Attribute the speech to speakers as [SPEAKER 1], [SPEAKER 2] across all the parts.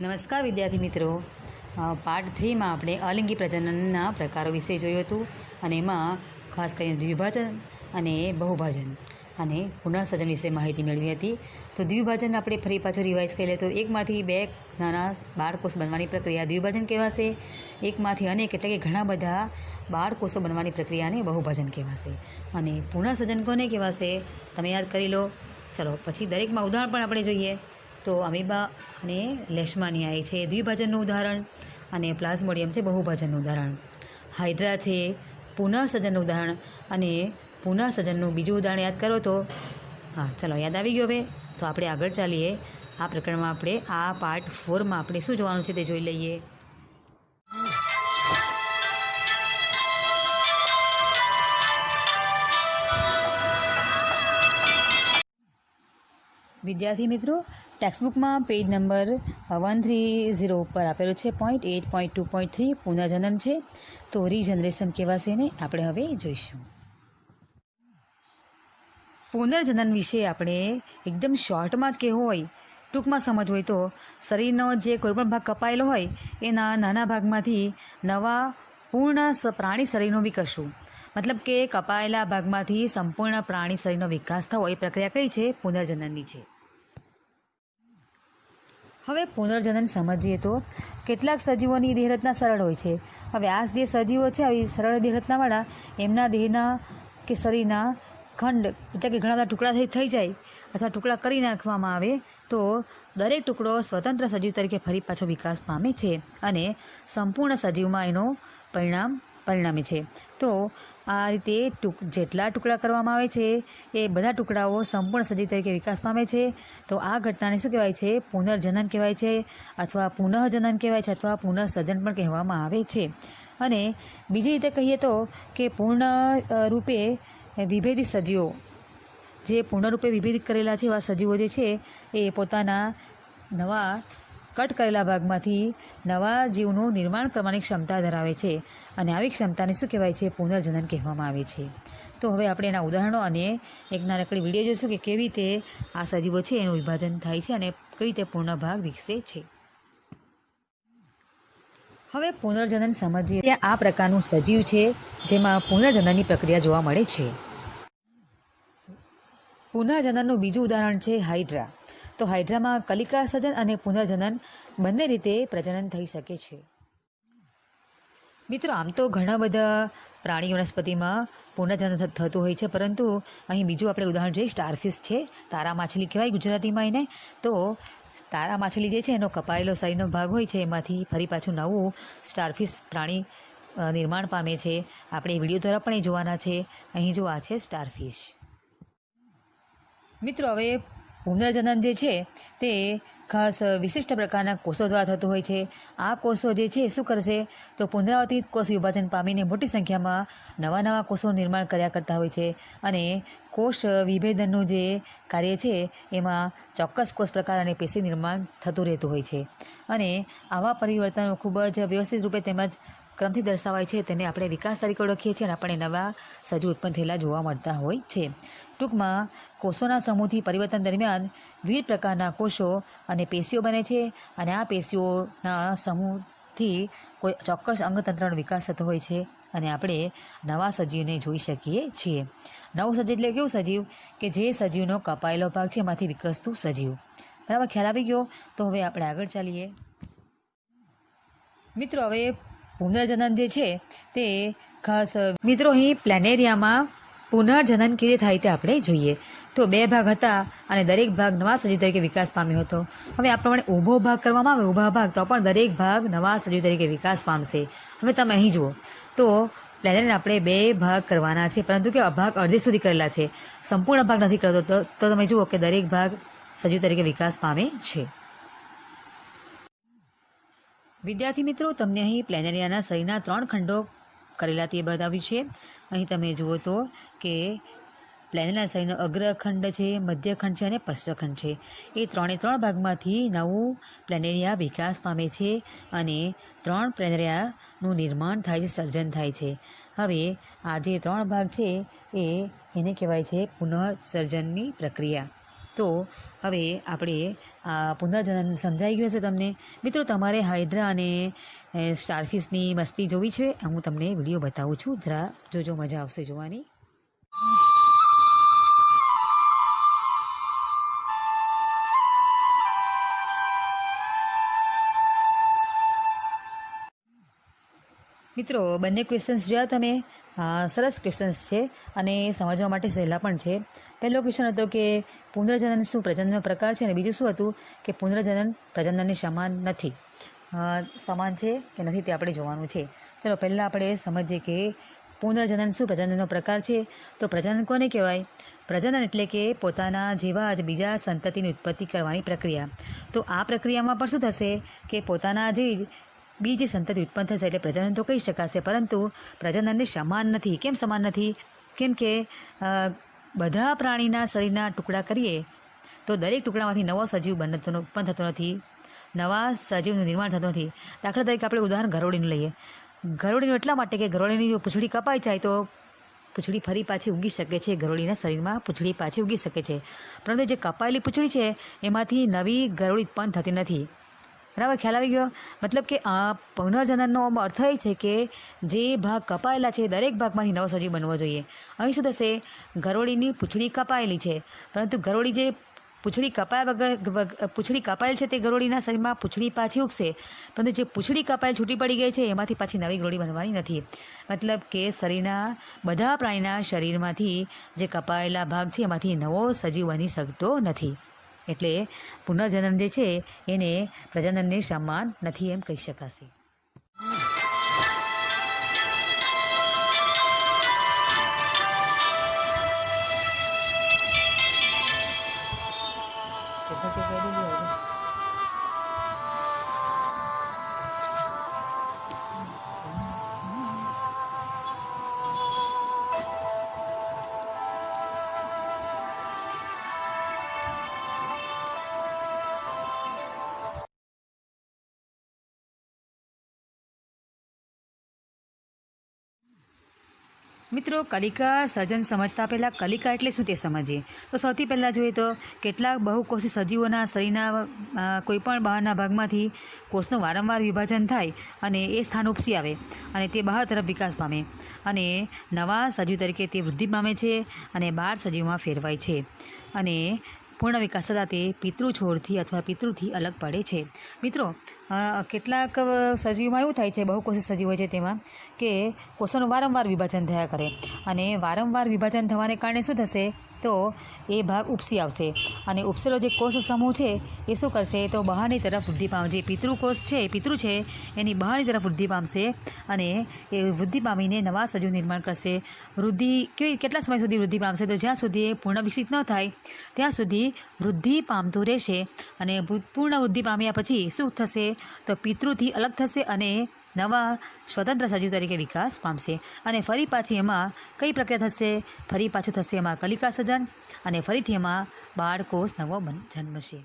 [SPEAKER 1] નમસ્કાર વિદ્યાર્થી મિત્રો, પાર્ટ 3માં આપણે અલિંગી પ્રજનનના પ્રકારો વિશે જોયું હતું અને એમાં ખાસ કરીને દ્વિભાજન અને બહુભાજન અને પુનઃસર્જન વિશે માહિતી મેળવી હતી. તો દ્વિભાજન આપણે ફરી પાછું રિવાઇઝ કરી લે તો એકમાંથી બે નાના બાળકોષ બનવાની પ્રક્રિયા દ્વિભાજન કહેવાશે. એકમાંથી અનેક એટલે કે ઘણા બધા બાળકોષો બનવાની પ્રક્રિયાને બહુભાજન કહેવાશે. અને પુનઃસર્જન કોને કહેવાશે તમે યાદ કરી લો. ચલો પછી દરેકમાં ઉદાહરણ પણ આપણે જોઈએ. તો અમીબા અને લેશમાનિયા છે દ્વિભાજનનું ઉદાહરણ અને પ્લાઝ્મોડિયમ છે બહુભાજનનું ઉદાહરણ. હાઇડ્રા છે પુનઃસર્જનનું ઉદાહરણ અને પુનઃસર્જનનું બીજું ઉદાહરણ યાદ કરો તો ચલો યાદ આવી ગયો. હવે તો આપણે આગળ ચાલીએ. આ પ્રકરણમાં આપણે આ પાર્ટ 4માં આપણે શું જોવાનું છે તે જોઈ લઈએ. વિદ્યાર્થી મિત્રો, ટેક્સ્ટબુકમાં પેજ નંબર 130 ઉપર આપેલો છે 8.2.3 પુનર્જનન છે. તો રીજનરેશન કહેવાશે ને આપણે હવે જોઈશું. પુનર્જનન વિશે આપણે એકદમ શોર્ટમાં જ કહેવું હોય, ટૂંકમાં સમજવું હોય તો શરીરનો જે કોઈપણ ભાગ કપાયેલો હોય એના નાના ભાગમાંથી નવા પૂર્ણ પ્રાણી શરીરનું વિકસવું. મતલબ કે કપાયેલા ભાગમાંથી સંપૂર્ણ પ્રાણી શરીરનો વિકાસ થવો એ પ્રક્રિયા કઈ છે? પુનર્જનનની છે. હવે પુનર્જનન સમજીએ તો કેટલાક સજીવોની દેહરચના સરળ હોય છે. હવે આ જે સજીવો છે આવી સરળ દેહરચનાવાળા, એમના દેહના કે શરીરના ખંડ એટલે કે ઘણા બધા ટુકડા થઈ જાય અથવા ટુકડા કરી નાખવામાં આવે તો દરેક ટુકડો સ્વતંત્ર સજીવ તરીકે ફરી પાછો વિકાસ પામે છે અને સંપૂર્ણ સજીવમાં એનો પરિણામે છે. તો આ રીતે જેટલા ટુકડા કરવામાં આવે છે એ બધા ટુકડાઓ સંપૂર્ણ સજીવ તરીકે વિકાસ પામે છે. તો આ ઘટનાને શું કહેવાય છે? પુનર્જનન કહેવાય છે અથવા પુનઃજનન કહેવાય છે અથવા પુનઃસર્જન પણ કહેવામાં આવે છે. અને બીજી રીતે કહીએ તો કે પૂર્ણ રૂપે વિભેદિત સજીવો, જે પૂર્ણરૂપે વિભેદિત કરેલા છે એવા સજીવો જે છે એ પોતાના નવા કટ કરેલા ભાગમાંથી નવા જીવનું નિર્માણ કરવાની ક્ષમતા ધરાવે છે અને આવી ક્ષમતાને શું કહેવાય છે? પુનર્જનન કહેવામાં આવે છે. તો હવે આપણે એના ઉદાહરણો અને એક નાનકડી વિડીયો જોઈશું કે કેવી રીતે આ સજીવો છે એનું વિભાજન થાય છે અને કઈ રીતે પૂર્ણ ભાગ વિકસે છે. હવે પુનર્જનન સમજીએ. ત્યાં આ પ્રકારનું સજીવ છે જેમાં પુનર્જનનની પ્રક્રિયા જોવા મળે છે. પુનર્જનનનું બીજું ઉદાહરણ છે હાઇડ્રા. તો હાઇડ્રામાં કલિકા સર્જન અને પુનર્જનન બંને રીતે પ્રજનન થઈ શકે છે. મિત્રો, આમ તો ઘણા બધા પ્રાણી વનસ્પતિમાં પુનર્જનન થતું હોય છે, પરંતુ અહીં બીજું આપણે ઉદાહરણ જોઈએ. સ્ટારફિશ છે, તારા માછલી કહેવાય ગુજરાતીમાં એને. તો તારા માછલી જે છે એનો કપાયેલો શરીરનો ભાગ હોય છે એમાંથી ફરી પાછું નવું સ્ટારફિશ પ્રાણી નિર્માણ પામે છે. આપણે એ વિડીયો દ્વારા પણ એ જોવાના છે. અહીં જો આ છે સ્ટારફિશ. મિત્રો, હવે પુનર્જનન જે છે તે ખાસ વિશિષ્ટ પ્રકારના કોષો દ્વારા થતું હોય છે. આ કોષો જે છે શું કરશે? તો પુનરાવર્તિત કોષ વિભાજન પામીને મોટી સંખ્યામાં નવા કોષોનું નિર્માણ કર્યા કરતા હોય છે અને કોષ વિભેદનનું જે કાર્ય છે એમાં ચોક્કસ કોષ પ્રકાર અને પેશી નિર્માણ થતું રહેતું હોય છે. અને આવા પરિવર્તનો ખૂબ જ વ્યવસ્થિત રૂપે તેમજ ક્રમથી દર્શાવાય છે. તેને આપણે વિકાસ તરીકે ઓળખીએ છીએ અને આપણને નવા સજીવ ઉત્પન્ન થયેલા જોવા મળતા હોય છે. ટૂંકમાં કોષોના સમૂહથી પરિવર્તન દરમિયાન વિવિધ પ્રકારના કોષો અને પેશીઓ બને છે અને આ પેશીઓના સમૂહથી કોઈ ચોક્કસ અંગતંત્રનો વિકાસ થતો હોય છે અને આપણે નવા સજીવને જોઈ શકીએ છીએ. નવું સજીવ એટલે કેવું સજીવ? કે જે સજીવનો કપાયેલો ભાગ છે એમાંથી વિકસતું સજીવ. બરાબર, ખ્યાલ આવી ગયો? તો હવે આપણે આગળ ચાલીએ. મિત્રો, હવે પુનર્જનન જે છે તે ખાસ મિત્રો અહીં પ્લેનેરિયામાં પુનર્જનન કેવી રીતે થાય તે આપણે જોઈએ. તો બે ભાગ હતા અને દરેક ભાગ નવા સજીવ તરીકે વિકાસ પામ્યો હતો. હવે આ પ્રમાણે ઊભો ભાગ કરવામાં આવે, ઊભા ભાગ, તો પણ દરેક ભાગ નવા સજીવ તરીકે વિકાસ પામશે. હવે તમે અહીં જુઓ તો પ્લેનેરિયાને આપણે બે ભાગ કરવાના છે, પરંતુ કે ભાગ અડધે સુધી કરેલા છે, સંપૂર્ણ ભાગ નથી કરતો. તો તમે જુઓ કે દરેક ભાગ સજીવ તરીકે વિકાસ પામે છે. વિદ્યાર્થી મિત્રો, તમને અહીં પ્લેનેરિયાના શરીરના 3 ખંડો કરેલા તે બતાવ્યું છે. અહીં તમે જુઓ તો કે પ્લેનેરિયાના શરીરનો અગ્રખંડ છે, મધ્યખંડ છે અને પશ્ચખંડ છે. એ 3 ભાગમાંથી નવું પ્લેનેરિયા વિકાસ પામે છે અને 3 પ્લેનેરિયાનું નિર્માણ થાય છે, સર્જન થાય છે. હવે આ જે 3 ભાગ છે એને કહેવાય છે પુનઃસર્જનની પ્રક્રિયા. તો હવે આપણે આ પુનર્જનન સમજાઈ ગયું હશે તમને. મિત્રો, તમારે હાઇડ્રા અને સ્ટારફિશની મસ્તી જોવી છે, હું તમને વિડીયો બતાવું છું, જરા જોજો, મજા આવશે જોવાની. મિત્રો, બંને ક્વેશ્ચન્સ જોયા તમે? સરસ ક્વેશ્ચન્સ છે અને સમજવા માટે સહેલા પણ છે. પહેલો ક્વેશ્ચન હતો કે પુનર્જનન શું પ્રજનનનો પ્રકાર છે, અને બીજું શું હતું કે પુનર્જનન પ્રજનનની સમાન નથી. સમાન છે કે નથી તે આપણે જોવાનું છે. ચલો પહેલાં આપણે સમજીએ કે પુનર્જનન શું પ્રજનનનો પ્રકાર છે. તો પ્રજનન કોને કહેવાય? પ્રજનન એટલે કે પોતાના જેવા જ બીજા સંતતિની ઉત્પત્તિ કરવાની પ્રક્રિયા. તો આ પ્રક્રિયામાં પણ શું થશે કે પોતાના જે બીજી સંતતિ ઉત્પન્ન થશે એટલે પ્રજનન તો કહી શકાશે, પરંતુ પ્રજનનને સમાન નથી. કેમ સમાન નથી? કેમ કે બધા પ્રાણીના શરીરના ટુકડા કરીએ તો દરેક ટુકડામાંથી નવો સજીવ ઉત્પન્ન થતો નથી, નવા સજીવનું નિર્માણ થતું નથી. દાખલા તરીકે આપણે ઉદાહરણ ગરોળીનું લઈએ. ગરોળીનું એટલા માટે કે ગરોળીની પૂંછડી કપાઈ જાય તો પૂંછડી ફરી પાછી ઉગી શકે છે. ગરોળીના શરીરમાં પૂંછડી પાછી ઉગી શકે છે, પરંતુ જે કપાયેલી પૂંછડી છે એમાંથી નવી ગરોળી ઉત્પન્ન થતી નથી. બરાબર, ખ્યાલ આવી ગયો? મતલબ કે આ પુનર્જનનનો અર્થ એ છે કે જે ભાગ કપાયેલા છે દરેક ભાગમાંથી નવો સજીવ બનવો જોઈએ. અહીં શું થશે? ગરોળીની પૂંછડી કપાયેલી છે, પરંતુ ગરોળી જે પૂંછડી કપાયેલ છે તે ગરોળીના શરીરમાં પૂંછડી પાછી ઉગશે, પરંતુ જે પૂંછડી કપાયેલ છૂટી પડી ગઈ છે એમાંથી પાછી નવી ગરોળી બનવાની નથી. મતલબ કે શરીરના બધા પ્રાણીના શરીરમાંથી જે કપાયેલા ભાગ છે એમાંથી નવો સજીવ બની શકતો નથી. એટલે પુનર્જનન જે છે એને પ્રજનનને સમાન નથી એમ કહી શકાશે. મિત્રો, કલિકા સર્જન સમજતા પહેલાં કલિકા એટલે શું તે સમજીએ. તો સૌથી પહેલાં જોઈએ તો કેટલાક બહુકોષી સજીવોના શરીરના કોઈપણ બહારના ભાગમાંથી કોષનું વારંવાર વિભાજન થાય અને એ સ્થાન ઉપસી આવે અને તે બહાર તરફ વિકાસ પામે અને નવા સજીવ તરીકે તે વૃદ્ધિ પામે છે અને બાળ સજીવમાં ફેરવાય છે અને પૂર્ણ વિકાસ થતાં તે પિતૃ છોડથી અથવા પિતૃથી અલગ પડે છે. મિત્રો, કેટલાક સજીવમાં એવું થાય છે, બહુકોષી સજીવ હોય છે તેમાં કે કોષોનું વારંવાર વિભાજન થયા કરે અને વારંવાર વિભાજન થવાને કારણે શું થશે? તો એ ભાગ ઉપસી આવશે અને ઉપસેલો જે કોષ સમૂહ છે એ શું કરશે? તો બહારની તરફ વૃદ્ધિ પામશે. જે પિતૃકોષ છે, પિતૃ છે, એની બહારની તરફ વૃદ્ધિ પામશે અને એ વૃદ્ધિ પામીને નવા સજીવ નિર્માણ કરશે. કેટલા સમય સુધી વૃદ્ધિ પામશે? તો જ્યાં સુધી એ પૂર્ણ વિકસિત ન થાય ત્યાં સુધી વૃદ્ધિ પામતું રહેશે અને પૂર્ણ વૃદ્ધિ પામ્યા પછી શું થશે? તો પિતૃથી અલગ થશે અને નવા સ્વતંત્ર સજીવ તરીકે વિકાસ પામશે અને ફરી પાછી એમાં કઈ પ્રક્રિયા થશે? ફરી પાછું થશે એમાં કલિકા સર્જન અને ફરીથી એમાં બાળકોષ નવો જન્મશે.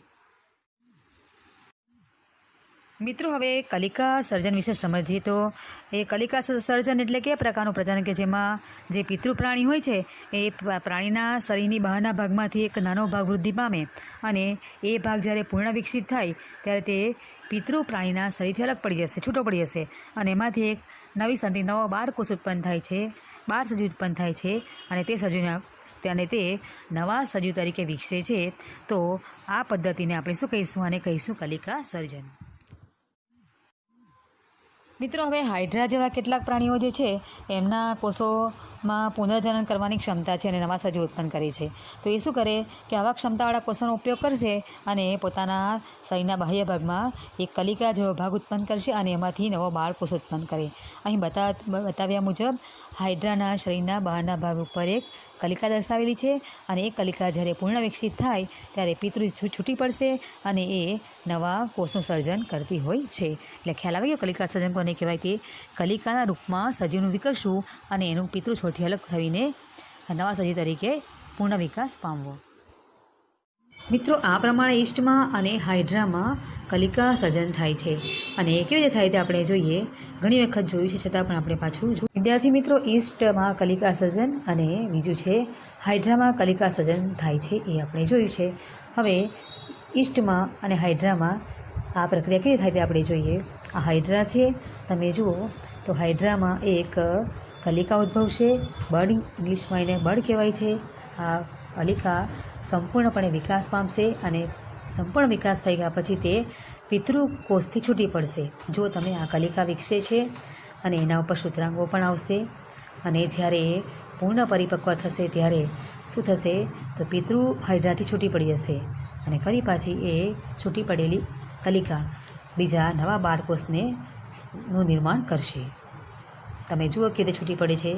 [SPEAKER 1] મિત્રો, હવે કલિકા સર્જન વિશે સમજીએ તો એ કલિકા સર્જન એટલે કે પ્રકારનું પ્રજનન કે જેમાં જે પિતૃ પ્રાણી હોય છે એ પ્રાણીના શરીરની બહારના ભાગમાંથી એક નાનો ભાગ વૃદ્ધિ પામે અને એ ભાગ જ્યારે પૂર્ણ વિકસિત થાય ત્યારે તે પિતૃ પ્રાણીના શરીરથી અલગ પડી જશે, છૂટો પડી જશે અને એમાંથી એક નવી સંતિ નવો બાળકોષ ઉત્પન્ન થાય છે, બાળ સજીવ ઉત્પન્ન થાય છે અને તે સજીવના તેને તે નવા સજીવ તરીકે વિકસે છે. તો આ પદ્ધતિને આપણે શું કહીશું? આને કહીશું કલિકા સર્જન. મિત્રો, હવે હાઇડ્રા જેવા કેટલાક પ્રાણીઓ જે છે એમના કોષોમાં પુનર્જનન કરવાની ક્ષમતા છે અને નવા સજીવ ઉત્પન્ન કરે છે. તો એ શું કરે કે આવા ક્ષમતાવાળા કોષોનો ઉપયોગ કરશે અને પોતાના શરીરના બાહ્ય ભાગમાં એક કલિકા જેવો ભાગ ઉત્પન્ન કરશે અને એમાંથી નવો બાળકોષ ઉત્પન્ન કરે. અહીં બતાવ્યા મુજબ હાઇડ્રાના શરીરના બહારના ભાગ ઉપર એક કલિકા દર્શાવેલી છે અને એ કલિકા જ્યારે પૂર્ણ વિકસિત થાય ત્યારે પિતૃ છૂટી પડશે અને એ નવા કોષનું સર્જન કરતી હોય છે. એટલે ખ્યાલ આવી ગયો કલિકા સર્જન કોને કહેવાય? તે કલિકાના રૂપમાં સજીવનું વિકસવું અને એનું પિતૃ છોડથી અલગ થઈને નવા સજીવ તરીકે પૂર્ણ વિકાસ પામવો. મિત્રો, આ પ્રમાણે ઈસ્ટમાં અને હાઇડ્રામાં કલિકા સર્જન થાય છે અને કેવી રીતે થાય તે આપણે જોઈએ. ઘણી વખત જોયું છે છતાં પણ આપણે પાછું વિદ્યાર્થી મિત્રો, ઈસ્ટમાં કલિકા સર્જન અને બીજું છે હાઇડ્રામાં કલિકા સર્જન થાય છે એ આપણે જોયું છે. હવે ઈસ્ટમાં અને હાઇડ્રામાં આ પ્રક્રિયા કેવી થાય તે આપણે જોઈએ. આ હાઇડ્રા છે, તમે જુઓ તો હાઇડ્રામાં એક કલિકા ઉદ્ભવશે. બર્ડ, ઇંગ્લિશમાં એને બર્ડ કહેવાય છે. આ કલિકા સંપૂર્ણપણે વિકાસ પામશે અને સંપૂર્ણ વિકાસ થઈ ગયા પછી તે પિતૃકોષથી છૂટી પડશે. જો તમે આ કલિકા વિકસે છે અને એના ઉપર સૂત્રાંગો પણ આવશે અને જ્યારે પૂર્ણ પરિપક્વ થશે ત્યારે શું થશે તો પિતૃ હાઇડ્રાથી છૂટી પડી જશે અને ફરી પાછી એ છૂટી પડેલી કલિકા બીજા નવા બાળકોષને નું નિર્માણ કરશે. તમે જુઓ કે તે છૂટી પડે છે.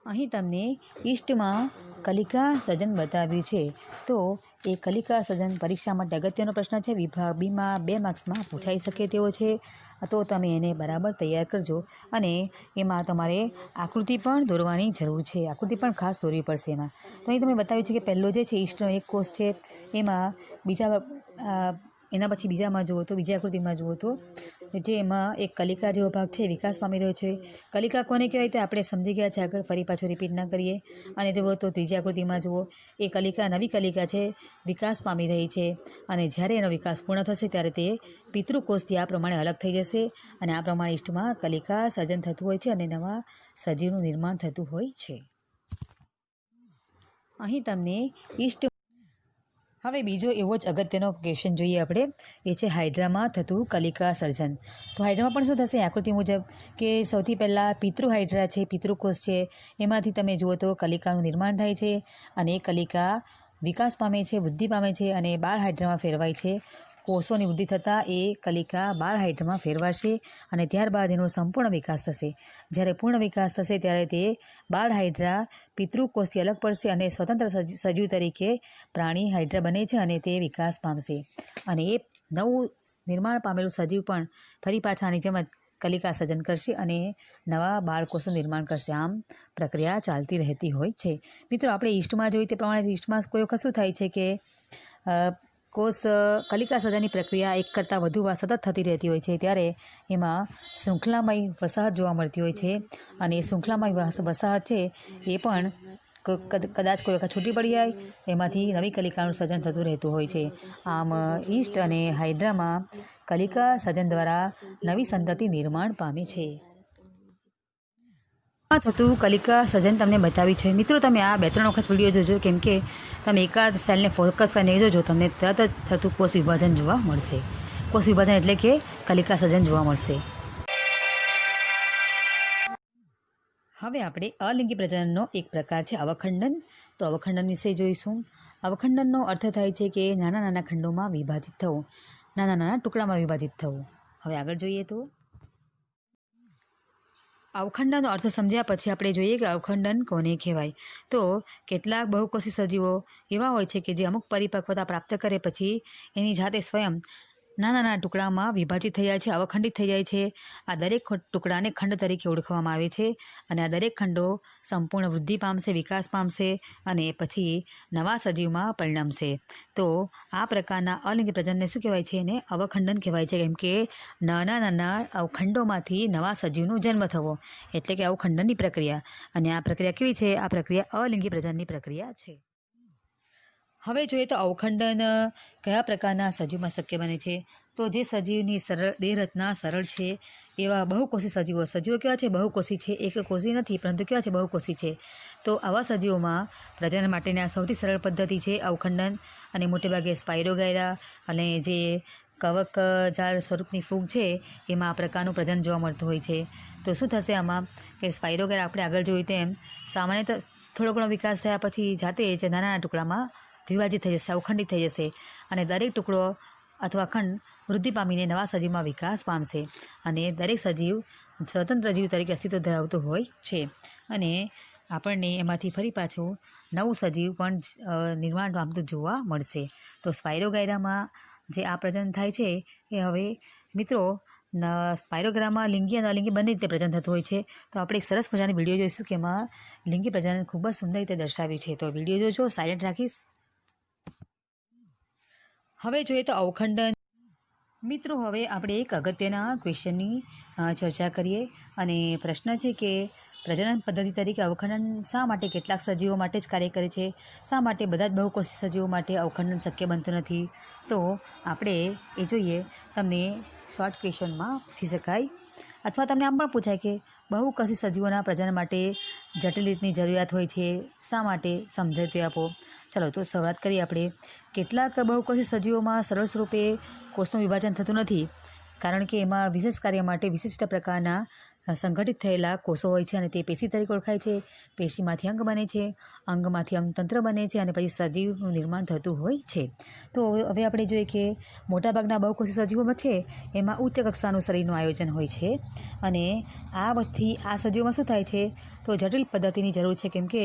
[SPEAKER 1] અહીં તમને ઈસ્ટમાં કલિકા સર્જન બતાવ્યું છે. તો એ કલિકા સર્જન પરીક્ષા માટે અગત્યનો પ્રશ્ન છે. વિભાગ બીમાં 2 માર્ક્સમાં પૂછાઈ શકે તેવો છે. તો તમે એને બરાબર તૈયાર કરજો અને એમાં તમારે આકૃતિ પણ દોરવાની જરૂર છે. આકૃતિ પણ ખાસ દોરવી પડશે એમાં. તો અહીં તમે બતાવ્યું છે કે પહેલો જે છે ઈસ્ટનો એક કોષ છે, એમાં એના પછી બીજામાં જુઓ તો બીજી આકૃતિમાં જુઓ તો જે એમાં એક કલિકા જેવો ભાગ છે વિકાસ પામી રહ્યો છે. કલિકા કોને કહેવાય તે આપણે સમજી ગયા છે, આગળ ફરી પાછું રિપીટ ના કરીએ. અને જુઓ તો ત્રીજી આકૃતિમાં જુઓ, એ કલિકા નવી કલિકા છે, વિકાસ પામી રહી છે અને જ્યારે એનો વિકાસ પૂર્ણ થશે ત્યારે તે પિતૃકોષથી આ પ્રમાણે અલગ થઈ જશે અને આ પ્રમાણે ઈસ્ટમાં કલિકા સર્જન થતું હોય છે અને નવા સજીવનું નિર્માણ થતું હોય છે. અહીં તમને ઈસ્ટ. હવે બીજો એવો જ અગત્યનો ક્વેશ્ચન જોઈએ આપણે, એ છે હાઇડ્રામાં થતું કલિકા સર્જન. તો હાઇડ્રામાં પણ શું થશે આકૃતિ મુજબ કે સૌથી પહેલાં પિતૃ હાઇડ્રા છે, પિતૃકોષ છે, એમાંથી તમે જુઓ તો કલિકાનું નિર્માણ થાય છે અને એ કલિકા વિકાસ પામે છે, વૃદ્ધિ પામે છે અને બાળ હાઇડ્રામાં ફેરવાય છે. કોષોની વૃદ્ધિ થતાં એ કલિકા બાળ હાઇડ્રામાં ફેરવાશે અને ત્યારબાદ એનો સંપૂર્ણ વિકાસ થશે. જ્યારે પૂર્ણ વિકાસ થશે ત્યારે તે બાળ હાઇડ્રા પિતૃકોષથી અલગ પડશે અને સ્વતંત્ર સજીવ તરીકે પ્રાણી હાઇડ્રા બને છે અને તે વિકાસ પામશે અને એ નવું નિર્માણ પામેલું સજીવ પણ ફરી પાછા આની જેમ જ કલિકા સર્જન કરશે અને નવા બાળકોષનું નિર્માણ કરશે. આમ પ્રક્રિયા ચાલતી રહેતી હોય છે. મિત્રો આપણે ઈસ્ટમાં જોઈએ તે પ્રમાણે ઈસ્ટમાં કોઈ વખત શું થાય છે કે કોષ કલિકા સર્જનની પ્રક્રિયા એક કરતાં વધુ વાર સતત થતી રહેતી હોય છે ત્યારે એમાં શૃંખલામય વસાહત જોવા મળતી હોય છે અને એ શૃંખલામય વસાહત છે એ પણ કદાચ કોઈ વખત છૂટી પડી જાય, એમાંથી નવી કલિકાનું સર્જન થતું રહેતું હોય છે. આમ ઈસ્ટ અને હાઇડ્રામાં કલિકા સર્જન દ્વારા નવી સંતતિ નિર્માણ પામે છે. થતું કલિકા સર્જન તમને બતાવ્યું છે. મિત્રો તમે આ 2-3 વખત વિડીયો જોજો, કેમ કે તમે એકાદ સેલને ફોકસ કરીને જોજો, તમને તરત જ થતું કોષ વિભાજન જોવા મળશે. કોષ વિભાજન એટલે કે કલિકા સર્જન જોવા મળશે. હવે આપણે અલિંગી પ્રજનનનો એક પ્રકાર છે અવખંડન. તો અવખંડન વિશે જોઈશું. અવખંડનનો અર્થ થાય છે કે નાના નાના ખંડોમાં વિભાજિત થવું, નાના નાના ટુકડામાં વિભાજિત થવું. હવે આગળ જોઈએ તો અવખંડનનો અર્થ સમજ્યા પછી આપણે જોઈએ કે અવખંડન કોને કહેવાય. તો કેટલાક બહુકોષી સજીવો એવા હોય છે કે જે અમુક પરિપક્વતા પ્રાપ્ત કરે પછી એની જાતે સ્વયં નાના નાના ટુકડામાં વિભાજિત થઈ જાય છે, અવખંડિત થઈ જાય છે. આ દરેક ટુકડાને ખંડ તરીકે ઓળખવામાં આવે છે અને આ દરેક ખંડો સંપૂર્ણ વૃદ્ધિ પામશે, વિકાસ પામશે અને પછી નવા સજીવમાં પરિણમશે. તો આ પ્રકારના અલિંગી પ્રજનનને શું કહેવાય છે? એને અવખંડન કહેવાય છે, કેમ કે નાના નાના અવખંડોમાંથી નવા સજીવનો જન્મ થવો એટલે કે અવખંડનની પ્રક્રિયા. અને આ પ્રક્રિયા કેવી છે? આ પ્રક્રિયા અલિંગી પ્રજનનની પ્રક્રિયા છે. હવે જોઈએ તો અવખંડન કયા પ્રકારના સજીવમાં શક્ય બને છે? તો જે સજીવની દેહ રચના સરળ છે એવા બહુકોષી સજીવો કેવા છે? બહુકોષી છે, એકકોષી નથી, પરંતુ કેવા છે? બહુકોષી છે. તો આવા સજીવોમાં પ્રજનન માટેની આ સૌથી સરળ પદ્ધતિ છે અવખંડન. અને મોટેભાગે સ્પાઇરોગાયરા અને જે કવકજાળ સ્વરૂપની ફૂગ છે એમાં આ પ્રકારનું પ્રજનન જોવા મળતું હોય છે. તો શું થશે આમાં કે સ્પાઇરોગાયરા આપણે આગળ જોયું તેમ સામાન્ય થોડો ઘણો વિકાસ થયા પછી જાતે જ નાના નાના ટુકડામાં વિભાજિત થઈ જશે, અવખંડિત થઈ જશે અને દરેક ટુકડો અથવા ખંડ વૃદ્ધિ પામીને નવા સજીવમાં વિકાસ પામશે અને દરેક સજીવ સ્વતંત્ર જીવ તરીકે અસ્તિત્વ ધરાવતું હોય છે અને આપણને એમાંથી ફરી પાછું નવું સજીવ પણ નિર્માણ પામતું જોવા મળશે. તો સ્પાઇરોગાયરામાં જે આ પ્રજનન થાય છે એ હવે મિત્રો સ્પાઇરોગાયરામાં લિંગી અને અલિંગી બંને રીતે પ્રજનન થતું હોય છે. તો આપણે એક સરસ મજાની વિડીયો જોઈશું કે એમાં લિંગી પ્રજનન ખૂબ જ સુંદર રીતે દર્શાવ્યું છે. તો વિડીયો જોજો, સાયલેન્ટ રાખીશ. હવે જોઈએ તો અવખંડન. મિત્રો હવે આપણે એક અગત્યના ક્વેશ્ચનની ચર્ચા કરીએ અને પ્રશ્ન છે કે પ્રજનન પદ્ધતિ તરીકે અવખંડન શા માટે કેટલાક સજીવો માટે જ કાર્ય કરે છે, શા માટે બધા જ બહુકોષી સજીવો માટે અવખંડન શક્ય બનતું નથી, તો આપણે એ જોઈએ. તમને શોર્ટ ક્વેશ્ચનમાં પૂછી શકાય અથવા તમને આમ પણ પૂછાય કે બહુકોષી સજીવોના પ્રજનન માટે જટિલ રીતની જરૂરિયાત હોય છે, શા માટે સમજાવી આપો. ચાલો તો શરૂઆત કરીએ આપણે. કેટલાક બહુકોષી સજીવોમાં સરળ સ્વરૂપે કોષનું વિભાજન થતું નથી, કારણ કે એમાં વિશેષ કાર્ય માટે વિશિષ્ટ પ્રકારના સંગઠિત થયેલા કોષો હોય છે અને તે પેશી તરીકે ઓળખાય છે. પેશીમાંથી અંગ બને છે, અંગમાંથી અંગતંત્ર બને છે અને પછી સજીવનું નિર્માણ થતું હોય છે. તો હવે આપણે જોઈએ કે મોટાભાગના બહુકોષી સજીવોમાં છે એમાં ઉચ્ચ કક્ષાનું શરીરનું આયોજન હોય છે અને આ સજીવોમાં શું થાય છે તો જટિલ પદ્ધતિની જરૂર છે, કેમ કે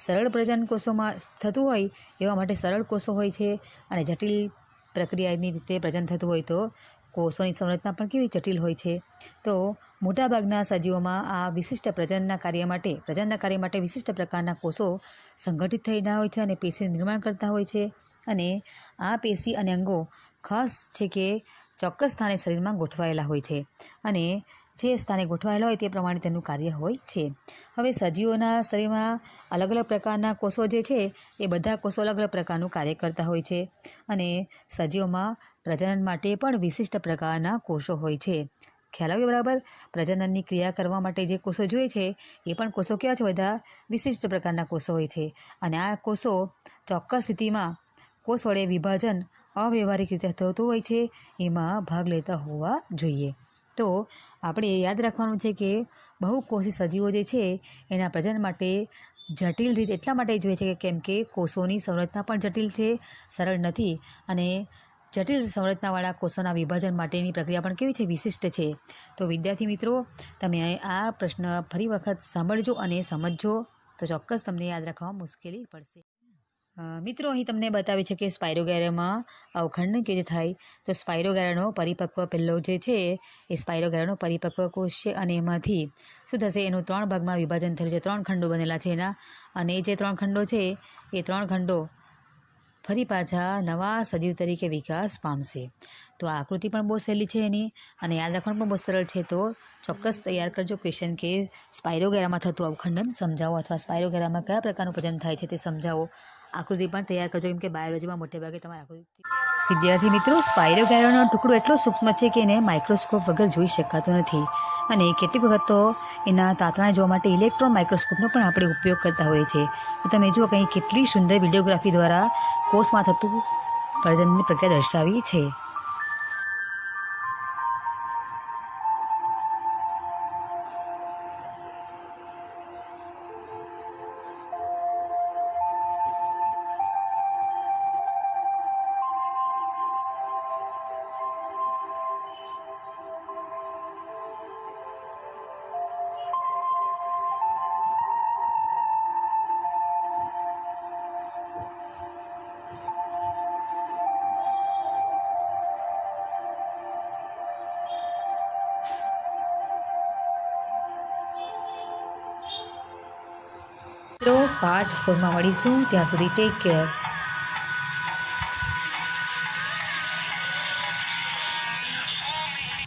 [SPEAKER 1] સરળ પ્રજનન કોષોમાં થતું હોય એવા માટે સરળ કોષો હોય છે અને જટિલ પ્રક્રિયાની રીતે પ્રજનન થતું હોય તો કોષોની સંરચના પણ કેવી જટિલ હોય છે. તો મોટાભાગના સજીવોમાં આ વિશિષ્ટ પ્રજનનના કાર્ય માટે વિશિષ્ટ પ્રકારના કોષો સંગઠિત થયેલા હોય છે અને પેશીનું નિર્માણ કરતા હોય છે અને આ પેશી અને અંગો ખાસ છે કે ચોક્કસ સ્થાને શરીરમાં ગોઠવાયેલા હોય છે અને જે સ્થાને ગોઠવાયેલા હોય તે પ્રમાણે તેનું કાર્ય હોય છે. હવે સજીવોના શરીરમાં અલગ અલગ પ્રકારના કોષો જે છે એ બધા કોષો અલગ અલગ પ્રકારનું કાર્ય કરતા હોય છે અને સજીવોમાં પ્રજનન માટે પણ વિશિષ્ટ પ્રકારના કોષો હોય છે. ખ્યાલ આવ્યો બરાબર? પ્રજનનની ક્રિયા કરવા માટે જે કોષો જોઈએ છે એ પણ કોષો કેવા છે? બધા વિશિષ્ટ પ્રકારના કોષો હોય છે અને આ કોષો ચોક્કસ સ્થિતિમાં કોષ વડે વિભાજન અવ્યવહારિક રીતે થતું હોય છે, એમાં ભાગ લેતા હોવા જોઈએ. તો આપણે યાદ રાખવાનું છે કે બહુકોષી સજીવો જે છે એના પ્રજનન માટે જટિલ રીત એટલા માટે જોઈએ છે કેમ કે કોષોની સંરચના પણ જટિલ છે, સરળ નથી અને જટિલ સંરચનાવાળા કોષોના વિભાજન માટેની પ્રક્રિયા પણ કેવી છે? વિશિષ્ટ છે. તો વિદ્યાર્થી મિત્રો, તમે આ પ્રશ્ન ફરી વખત સાંભળજો અને સમજજો તો ચોક્કસ તમને યાદ રાખવામાં મુશ્કેલી પડશે. મિત્રો, અહીં તમને બતાવે છે કે સ્પાયરોગેરામાં અવખંડન કેવી રીતે થાય. તો સ્પાયરોગેરાનો પરિપક્વ પહેલો જે છે એ સ્પાયરોગેરાનો પરિપક્વ કોષ છે અને એમાંથી શું થશે? એનું 3 ભાગમાં વિભાજન થયું છે, 3 ખંડો બનેલા છે એના, અને એ જે 3 ખંડો છે એ 3 ખંડો ફરી પાછા નવા સજીવ તરીકે વિકાસ પામશે. તો આ આકૃતિ પણ બહુ સહેલી છે એની અને યાદ રાખવાનું પણ બહુ સરળ છે. તો ચોક્કસ તૈયાર કરજો ક્વેશ્ચન કે સ્પાયરોગેરામાં થતું અવખંડન સમજાવો અથવા સ્પાયરોગેરામાં કયા પ્રકારનું પ્રજનન થાય છે તે સમજાવો. આકૃતિ પણ તૈયાર કરજો, કેમ કે બાયોલોજીમાં મોટેભાગે તમારે આકૃતિ. વિદ્યાર્થી મિત્રો, સ્પાયરોગેરાનો ટુકડો એટલો સૂક્ષ્મ છે કે એને માઇક્રોસ્કોપ વગર જોઈ શકાતો નથી અને કેટલીક વખત તો એના તાતણા જોવા માટે ઇલેક્ટ્રોન માઇક્રોસ્કોપનો પણ આપણે ઉપયોગ કરતા હોઈએ છીએ. તો તમે જુઓ કંઈ કેટલી સુંદર વિડીયોગ્રાફી દ્વારા કોષમાં થતું પ્રજનનની પ્રક્રિયા દર્શાવી છે. પાર્ટ 4માં મળીશું. ત્યાં સુધી ટેક કેર.